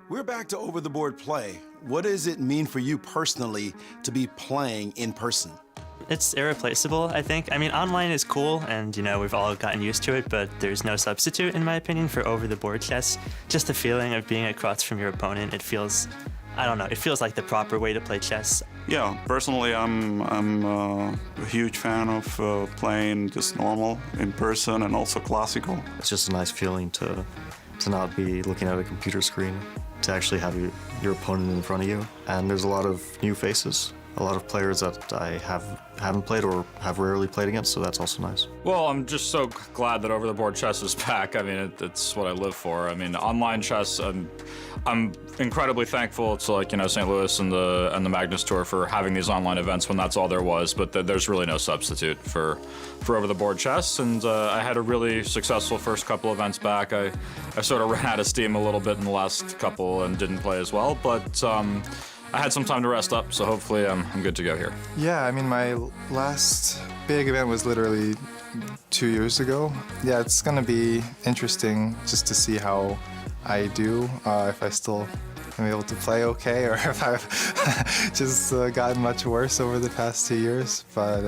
We're back to over the board play. What does it mean for you personally to be playing in person? It's irreplaceable, I think. I mean, online is cool, and we've all gotten used to it, but there's no substitute, in my opinion, for over-the-board chess. Just the feeling of being across from your opponent, it feels, I don't know, it feels like the proper way to play chess. Yeah, personally, I'm a huge fan of playing just normal in person and also classical. It's just a nice feeling to not be looking at a computer screen, to actually have your opponent in front of you. And there's a lot of new faces, a lot of players that I haven't played or have rarely played against, so that's also nice. Well, I'm just so glad that over-the-board chess is back. I mean, it's what I live for. I mean, online chess, I'm incredibly thankful to St. Louis and the Magnus Tour for having these online events when that's all there was, but there's really no substitute for over-the-board chess, and I had a really successful first couple events back. I sort of ran out of steam a little bit in the last couple and didn't play as well, but I had some time to rest up, so hopefully I'm good to go here. Yeah, I mean, my last big event was literally 2 years ago. Yeah, it's gonna be interesting just to see how I do, if I still am able to play okay, or if I've just gotten much worse over the past 2 years. But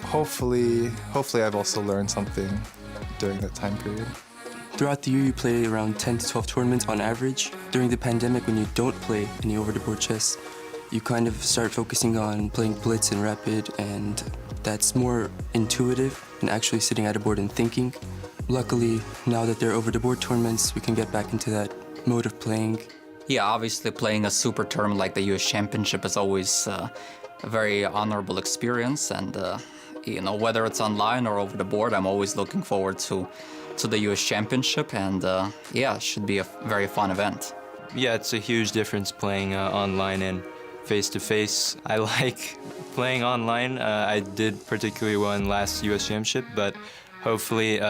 hopefully I've also learned something during that time period. Throughout the year, you play around 10 to 12 tournaments on average. During the pandemic, when you don't play any over-the-board chess, you kind of start focusing on playing blitz and rapid, and that's more intuitive than actually sitting at a board and thinking. Luckily, now that there are over-the-board tournaments, we can get back into that mode of playing. Yeah, obviously playing a super tournament like the US Championship is always a very honorable experience, and whether it's online or over the board, I'm always looking forward to the US Championship, and yeah, it should be a very fun event. Yeah, it's a huge difference playing online and face-to-face. I like playing online. I did particularly well in last US Championship, but hopefully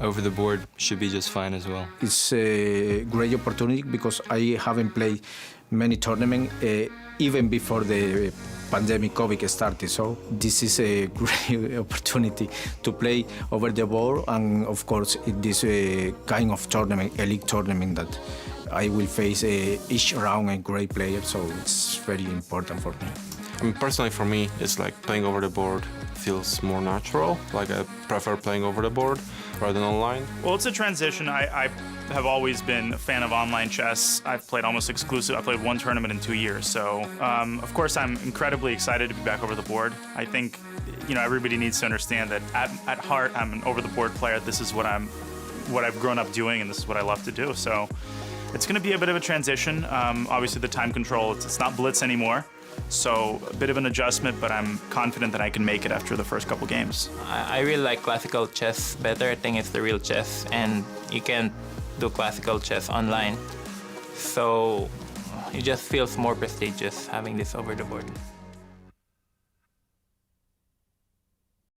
over the board should be just fine as well. It's a great opportunity because I haven't played many tournaments even before the pandemic COVID started, so this is a great opportunity to play over the board, and of course this kind of tournament, elite tournament, that I will face each round a great player, so it's very important for me. I mean, personally for me, it's like playing over the board feels more natural. Like I prefer playing over the board rather than online. Well, it's a transition. I have always been a fan of online chess. I've played almost exclusive. I played one tournament in 2 years. So, of course, I'm incredibly excited to be back over the board. I think, everybody needs to understand that at heart, I'm an over-the-board player. This is what I've grown up doing, and this is what I love to do. So, it's going to be a bit of a transition. Obviously, the time control, it's not blitz anymore. So a bit of an adjustment, but I'm confident that I can make it after the first couple games. I really like classical chess better. I think it's the real chess, and you can't do classical chess online. So it just feels more prestigious having this over the board.